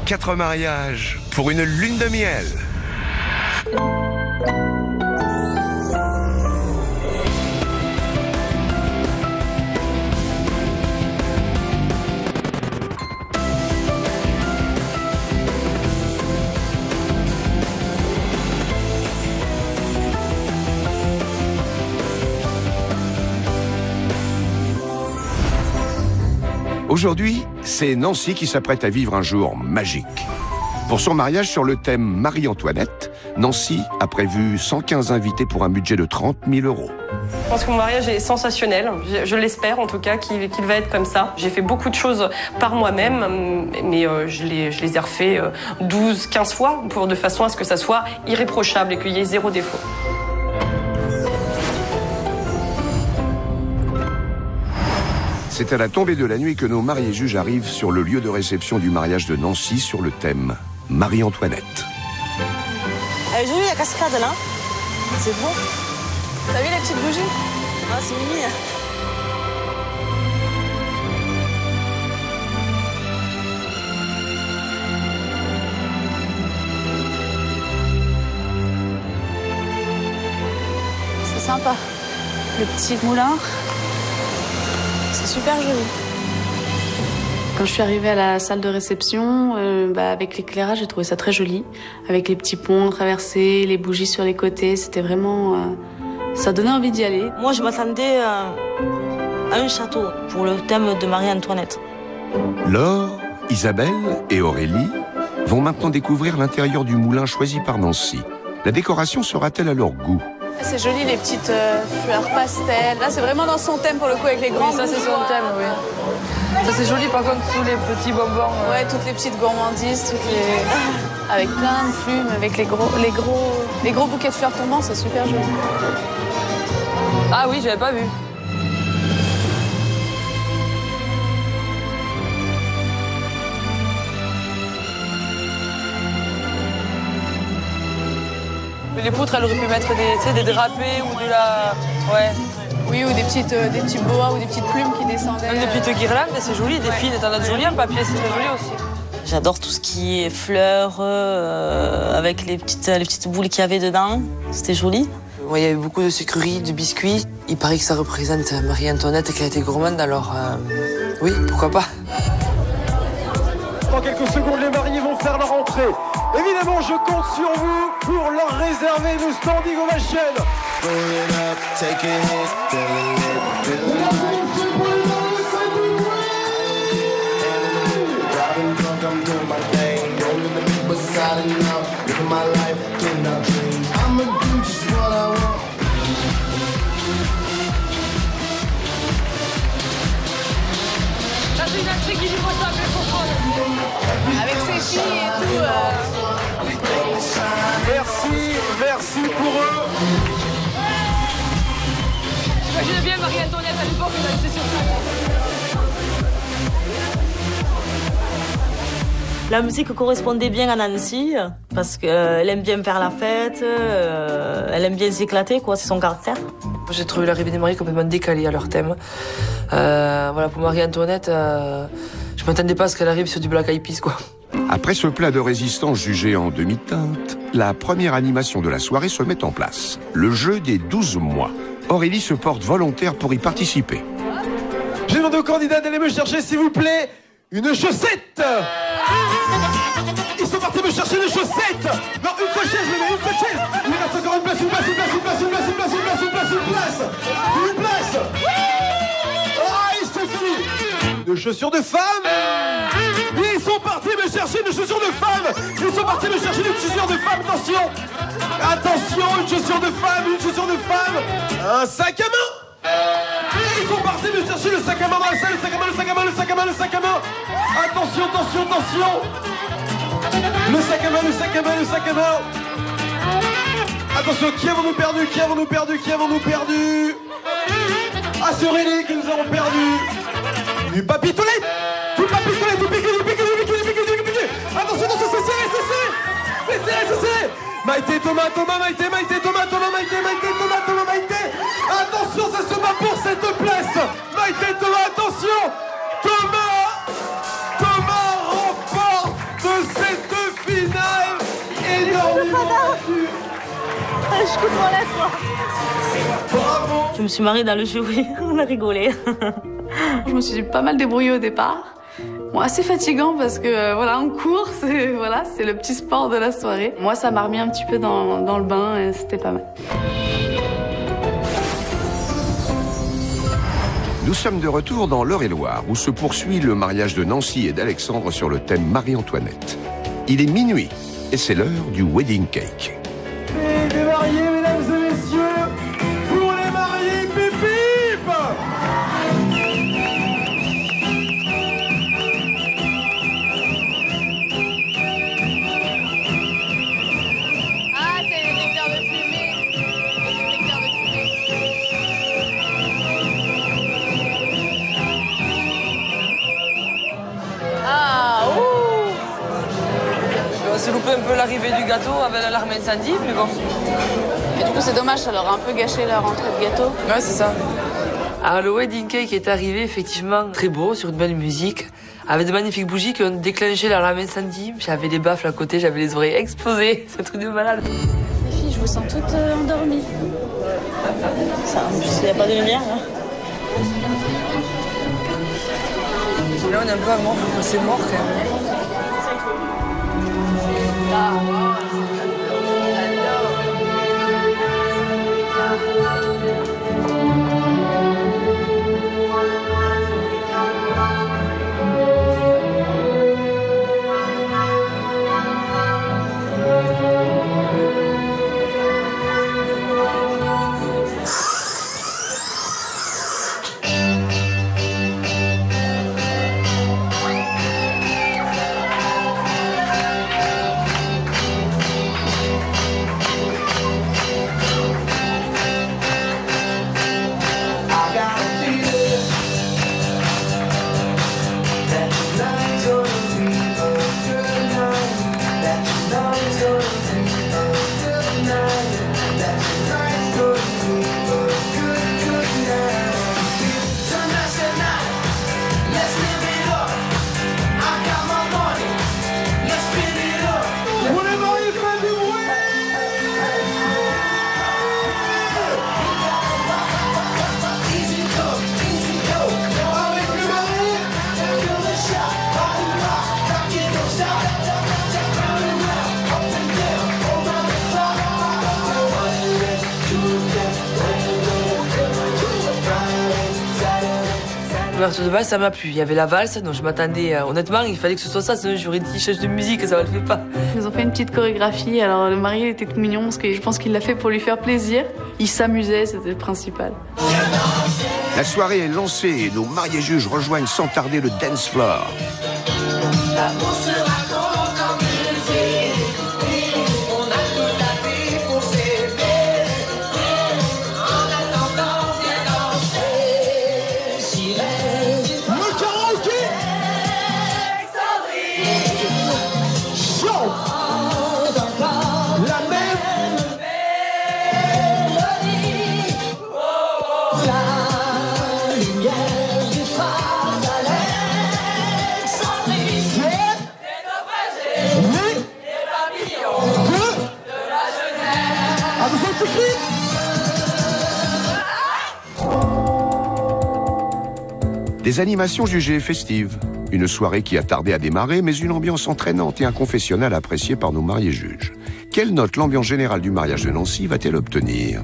4 mariages pour une lune de miel. Aujourd'hui, c'est Nancy qui s'apprête à vivre un jour magique. Pour son mariage sur le thème Marie-Antoinette, Nancy a prévu 115 invités pour un budget de 30 000 €. Je pense que mon mariage est sensationnel. Je l'espère en tout cas qu'il va être comme ça. J'ai fait beaucoup de choses par moi-même, mais je les ai refait 12, 15 fois de façon à ce que ça soit irréprochable et qu'il y ait 0 défaut. C'est à la tombée de la nuit que nos mariés juges arrivent sur le lieu de réception du mariage de Nancy sur le thème Marie-Antoinette. J'ai vu la cascade là. C'est beau. T'as vu les petites bougies? Ah, c'est mignon. C'est sympa. Le petit moulin. C'est super joli. Quand je suis arrivée à la salle de réception, avec l'éclairage, j'ai trouvé ça très joli. Avec les petits ponts traversés, les bougies sur les côtés, c'était vraiment... ça donnait envie d'y aller. Moi, je m'attendais à un château pour le thème de Marie-Antoinette. Laure, Isabelle et Aurélie vont maintenant découvrir l'intérieur du moulin choisi par Nancy. La décoration sera-t-elle à leur goût? C'est joli, les petites fleurs pastel. Là, c'est vraiment dans son thème pour le coup, avec les grands. Oui, ça c'est son thème, oui. Ça c'est joli, par contre, tous les petits bonbons. Ouais, toutes les petites gourmandises, avec plein de plumes, avec les gros bouquets de fleurs tombants, c'est super joli. Ah oui, j'avais pas vu. Les poutres, elles auraient pu mettre des drapés ou de la... Ouais. Oui, ou des petits boas ou des petites plumes qui descendaient. Même des petites guirlandes, c'est joli. Des fils, t'en as de jolis, un papier, c'est très joli aussi. J'adore tout ce qui est fleurs, avec les petites boules qu'il y avait dedans. C'était joli. Ouais, il y avait beaucoup de sucreries, de biscuits. Il paraît que ça représente Marie-Antoinette qui a été gourmande, alors oui, pourquoi pas. Dans quelques secondes, les mariés vont faire leur entrée. Évidemment, je compte sur vous pour leur réserver une standing ovation. C'est une intrigue inimitable, mais pour moi. Avec ses filles et tout. Merci pour eux. J'imagine bien Marie-Antoinette à l'époque, c'est sur ça. La musique correspondait bien à Nancy, parce qu'elle aime bien faire la fête, elle aime bien s'éclater, quoi, c'est son caractère. J'ai trouvé l'arrivée des mariés complètement décalée à leur thème. Voilà, pour Marie-Antoinette, je m'attendais pas à ce qu'elle arrive sur du Black Eyed Peas, quoi. Après ce plat de résistance jugé en demi-teinte, la première animation de la soirée se met en place. Le jeu des 12 mois. Aurélie se porte volontaire pour y participer. Je demande aux candidats d'aller me chercher, s'il vous plaît, une chaussette. Ils sont partis me chercher une chaussette. Non, une seule chaise, une seule chaise. Il reste encore une place. Ah, c'est fini. Une chaussure de femme. Ils sont partis me chercher une chaussure de femme. Attention, une chaussure de femme. Un sac à main. Et ils sont partis me chercher le sac à main dans la salle. Le sac à main. Attention. Le sac à main. Attention, qui avons-nous perdu? Ah, c'est Aurélie que nous avons perdu. Du papier toilette. Du piqué. Attention, c'est serré. Maïté, Thomas. Attention, ça se bat pour cette place. Maïté, Thomas, attention. Thomas remporte coup de molette, quoi. Je me suis mariée dans le jury, on a rigolé. Je me suis pas mal débrouillée au départ. Bon, assez fatigant parce que voilà, en cours, c'est le petit sport de la soirée. Moi, ça m'a remis un petit peu dans le bain et c'était pas mal. Nous sommes de retour dans l'Eure-et-Loire, où se poursuit le mariage de Nancy et d'Alexandre sur le thème Marie-Antoinette. Il est minuit, et c'est l'heure du wedding cake. Les mariés, mesdames et messieurs, pour les mariés, pip pip. Ah, c'est les détecteurs de fumée. Les détecteurs de fumée. Ah, ouh! On s'est loupé un peu l'arrivée du gâteau avec l'alarme incendie, mais bon. Et du coup, c'est dommage, ça leur a un peu gâché leur entrée de gâteau. Ouais, c'est ça. Alors, le wedding cake est arrivé effectivement très beau, sur une belle musique, avec de magnifiques bougies qui ont déclenché l'alarme incendie. J'avais des baffles à côté, j'avais les oreilles explosées. C'est un truc de malade. Les filles, je vous sens toutes endormies. Ça, en plus, il n'y a pas de lumière, hein. Là, on est un peu à mort, c'est mort quand même. L'ouverture de bal, ça m'a plu. Il y avait la valse, donc je m'attendais. Honnêtement, il fallait que ce soit ça, sinon j'aurais dit change de musique, ça ne le fait pas. Ils nous ont fait une petite chorégraphie. Alors le mari était tout mignon parce que je pense qu'il l'a fait pour lui faire plaisir. Il s'amusait, c'était le principal. La soirée est lancée et nos mariés juges rejoignent sans tarder le dance floor. Des animations jugées festives. Une soirée qui a tardé à démarrer, mais une ambiance entraînante et un confessionnal apprécié par nos mariés juges. Quelle note l'ambiance générale du mariage de Nancy va-t-elle obtenir?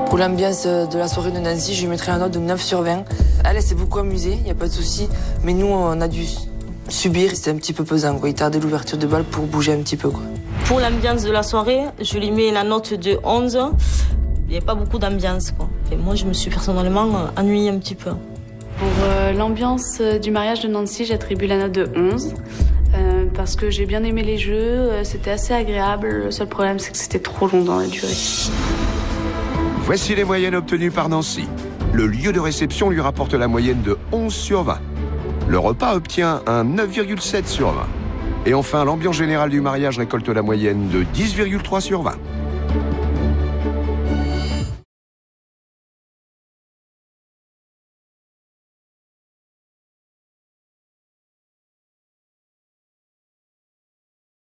Pour l'ambiance de la soirée de Nancy, je lui mettrai un note de 9 sur 20. Elle s'est beaucoup amusée, il n'y a pas de souci. Mais nous, on a dû subir, c'était un petit peu pesant, quoi. Il tardait l'ouverture de bal pour bouger un petit peu, quoi. Pour l'ambiance de la soirée, je lui mets la note de 11. Il n'y avait pas beaucoup d'ambiance, quoi. Et moi, je me suis personnellement ennuyée un petit peu. Pour l'ambiance du mariage de Nancy, j'attribue la note de 11. Parce que j'ai bien aimé les jeux, c'était assez agréable. Le seul problème, c'est que c'était trop long dans la durée. Voici les moyennes obtenues par Nancy. Le lieu de réception lui rapporte la moyenne de 11 sur 20. Le repas obtient un 9,7 sur 20. Et enfin, l'ambiance générale du mariage récolte la moyenne de 10,3 sur 20.